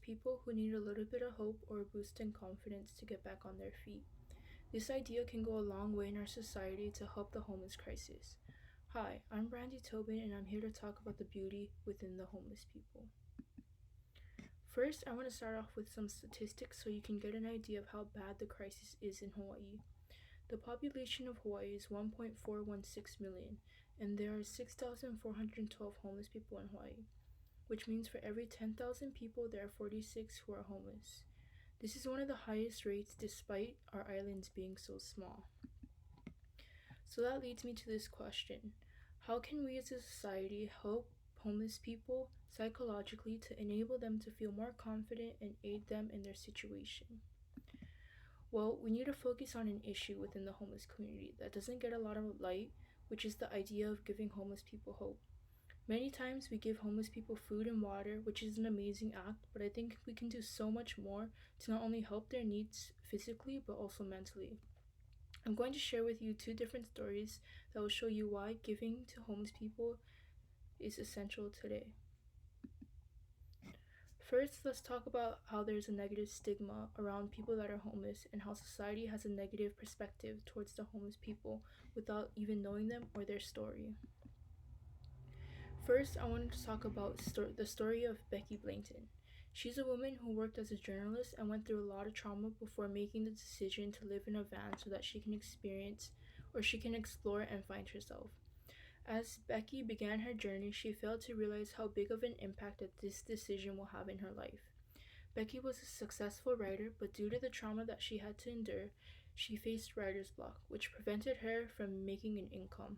people who need a little bit of hope or a boost in confidence to get back on their feet. This idea can go a long way in our society to help the homeless crisis. Hi, I'm Brandie Tobin, and I'm here to talk about the beauty within the homeless people. First, I want to start off with some statistics so you can get an idea of how bad the crisis is in Hawaii. The population of Hawaii is 1.416 million, and there are 6,412 homeless people in Hawaii, which means for every 10,000 people, there are 46 who are homeless. This is one of the highest rates despite our islands being so small. So that leads me to this question. How can we as a society help homeless people psychologically to enable them to feel more confident and aid them in their situation? Well, we need to focus on an issue within the homeless community that doesn't get a lot of light, which is the idea of giving homeless people hope. Many times we give homeless people food and water, which is an amazing act, but I think we can do so much more to not only help their needs physically, but also mentally. I'm going to share with you two different stories that will show you why giving to homeless people is essential today. First, let's talk about how there's a negative stigma around people that are homeless and how society has a negative perspective towards the homeless people without even knowing them or their story. First, I wanted to talk about the story of Becky Blankton. She's a woman who worked as a journalist and went through a lot of trauma before making the decision to live in a van so that she can experience or she can explore and find herself. As Becky began her journey, she failed to realize how big of an impact that this decision will have in her life. Becky was a successful writer, but due to the trauma that she had to endure, she faced writer's block, which prevented her from making an income.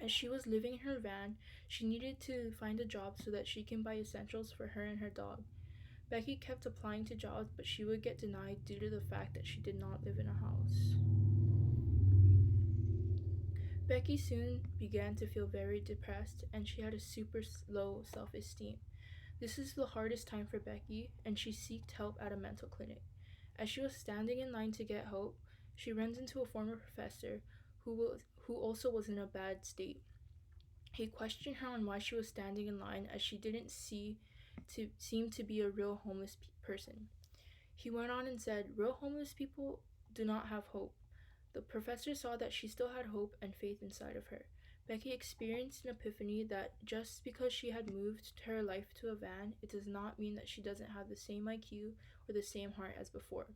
As she was living in her van, she needed to find a job so that she can buy essentials for her and her dog. Becky kept applying to jobs, but she would get denied due to the fact that she did not live in a house. Becky soon began to feel very depressed, and she had a super low self-esteem. This is the hardest time for Becky, and she sought help at a mental clinic. As she was standing in line to get help, she runs into a former professor who also was in a bad state. He questioned her on why she was standing in line as she didn't seem to be a real homeless person. He went on and said, "Real homeless people do not have hope." The professor saw that she still had hope and faith inside of her. Becky experienced an epiphany that just because she had moved her life to a van, it does not mean that she doesn't have the same IQ or the same heart as before.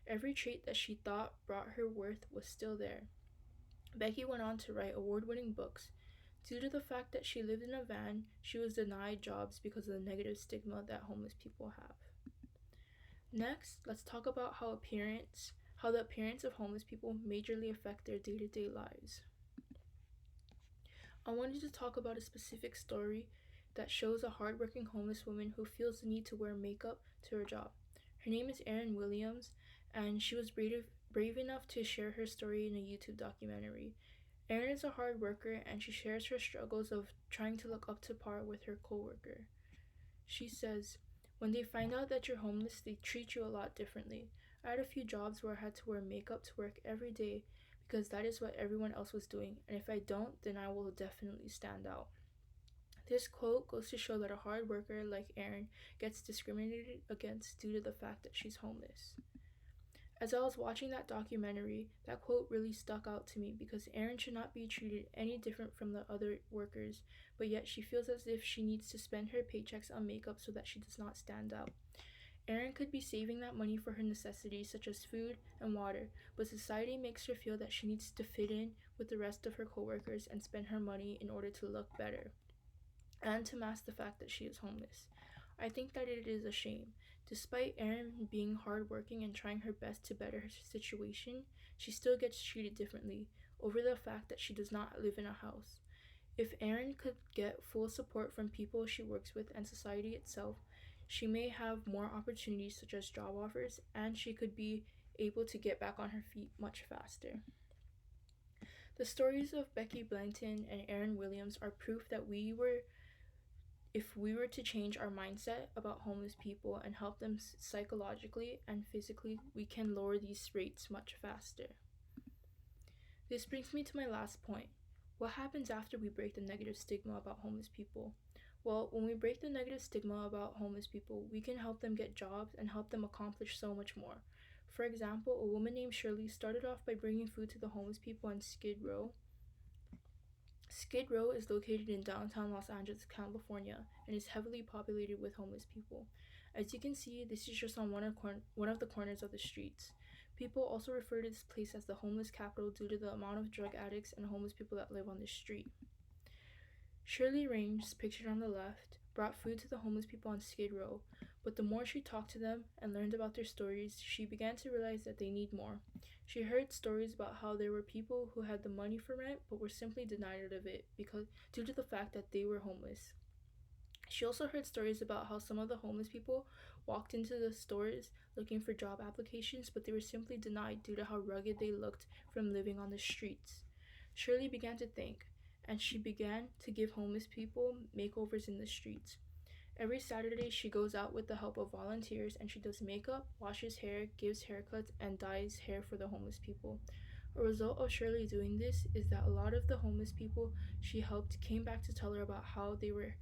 Every trait that she thought brought her worth was still there. Becky went on to write award-winning books. Due to the fact that she lived in a van, she was denied jobs because of the negative stigma that homeless people have. Next, let's talk about how the appearance of homeless people majorly affect their day-to-day lives. I wanted to talk about a specific story that shows a hardworking homeless woman who feels the need to wear makeup to her job. Her name is Erin Williams, and she was brave enough to share her story in a YouTube documentary. Erin is a hard worker, and she shares her struggles of trying to look up to par with her coworker. She says, "When they find out that you're homeless, they treat you a lot differently. I had a few jobs where I had to wear makeup to work every day because that is what everyone else was doing, and if I don't, then I will definitely stand out." This quote goes to show that a hard worker like Erin gets discriminated against due to the fact that she's homeless. As I was watching that documentary, that quote really stuck out to me because Erin should not be treated any different from the other workers, but yet she feels as if she needs to spend her paychecks on makeup so that she does not stand out. Erin could be saving that money for her necessities such as food and water, but society makes her feel that she needs to fit in with the rest of her coworkers and spend her money in order to look better, and to mask the fact that she is homeless. I think that it is a shame. Despite Erin being hardworking and trying her best to better her situation, she still gets treated differently over the fact that she does not live in a house. If Erin could get full support from people she works with and society itself, she may have more opportunities such as job offers, and she could be able to get back on her feet much faster. The stories of Becky Blankton and Erin Williams are proof that if we were to change our mindset about homeless people and help them psychologically and physically, we can lower these rates much faster. This brings me to my last point. What happens after we break the negative stigma about homeless people? Well, when we break the negative stigma about homeless people, we can help them get jobs and help them accomplish so much more. For example, a woman named Shirley started off by bringing food to the homeless people on Skid Row. Skid Row is located in downtown Los Angeles, California, and is heavily populated with homeless people. As you can see, this is just on one of the corners of the streets. People also refer to this place as the homeless capital due to the amount of drug addicts and homeless people that live on this street. Shirley Range, pictured on the left, brought food to the homeless people on Skid Row, but the more she talked to them and learned about their stories, she began to realize that they need more. She heard stories about how there were people who had the money for rent but were simply denied of it because due to the fact that they were homeless. She also heard stories about how some of the homeless people walked into the stores looking for job applications, but they were simply denied due to how rugged they looked from living on the streets. Shirley began to think, and she began to give homeless people makeovers in the streets. Every Saturday, she goes out with the help of volunteers and she does makeup, washes hair, gives haircuts, and dyes hair for the homeless people. A result of Shirley doing this is that a lot of the homeless people she helped came back to tell her about how they were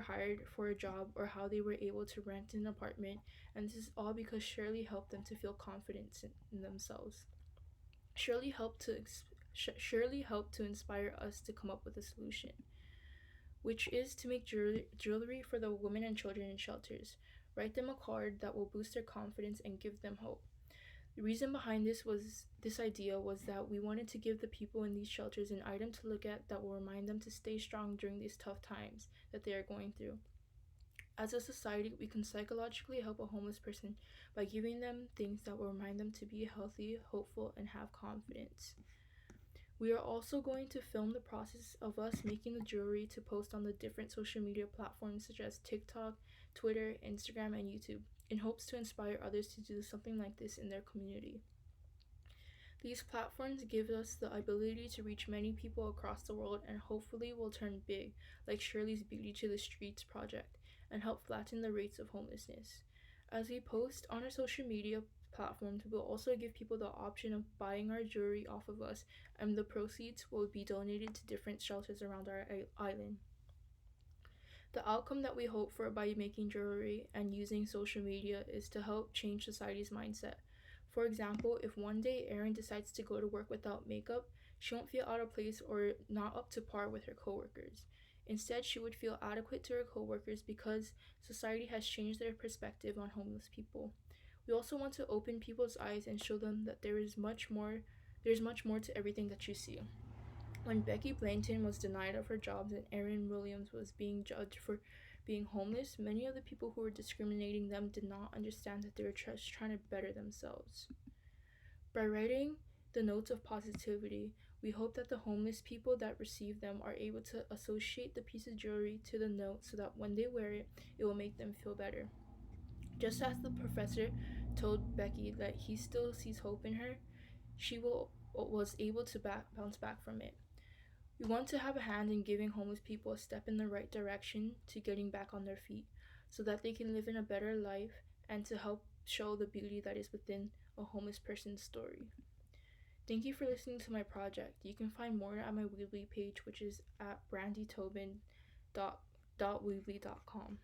hired for a job or how they were able to rent an apartment, and this is all because Shirley helped them to feel confidence in themselves. Shirley helped to Shirley helped to inspire us to come up with a solution, which is to make jewelry for the women and children in shelters. Write them a card that will boost their confidence and give them hope. The reason behind this idea was that we wanted to give the people in these shelters an item to look at that will remind them to stay strong during these tough times that they are going through. As a society, we can psychologically help a homeless person by giving them things that will remind them to be healthy, hopeful, and have confidence. We are also going to film the process of us making the jewelry to post on the different social media platforms such as TikTok, Twitter, Instagram, and YouTube, in hopes to inspire others to do something like this in their community. These platforms give us the ability to reach many people across the world and hopefully will turn big, like Shirley's Beauty to the Streets project, and help flatten the rates of homelessness. As we post on our social media platforms, we will also give people the option of buying our jewelry off of us, and the proceeds will be donated to different shelters around our island. The outcome that we hope for by making jewelry and using social media is to help change society's mindset. For example, if one day Erin decides to go to work without makeup, she won't feel out of place or not up to par with her coworkers. Instead, she would feel adequate to her coworkers because society has changed their perspective on homeless people. We also want to open people's eyes and show them that there's much more to everything that you see. When Becky Blanton was denied of her jobs and Erin Williams was being judged for being homeless, many of the people who were discriminating them did not understand that they were just trying to better themselves. By writing the notes of positivity, we hope that the homeless people that receive them are able to associate the piece of jewelry to the note so that when they wear it, it will make them feel better. Just as the professor told Becky that he still sees hope in her, was able to bounce back from it. We want to have a hand in giving homeless people a step in the right direction to getting back on their feet so that they can live in a better life and to help show the beauty that is within a homeless person's story. Thank you for listening to my project. You can find more at my Weebly page, which is at brandietobin.weebly.com.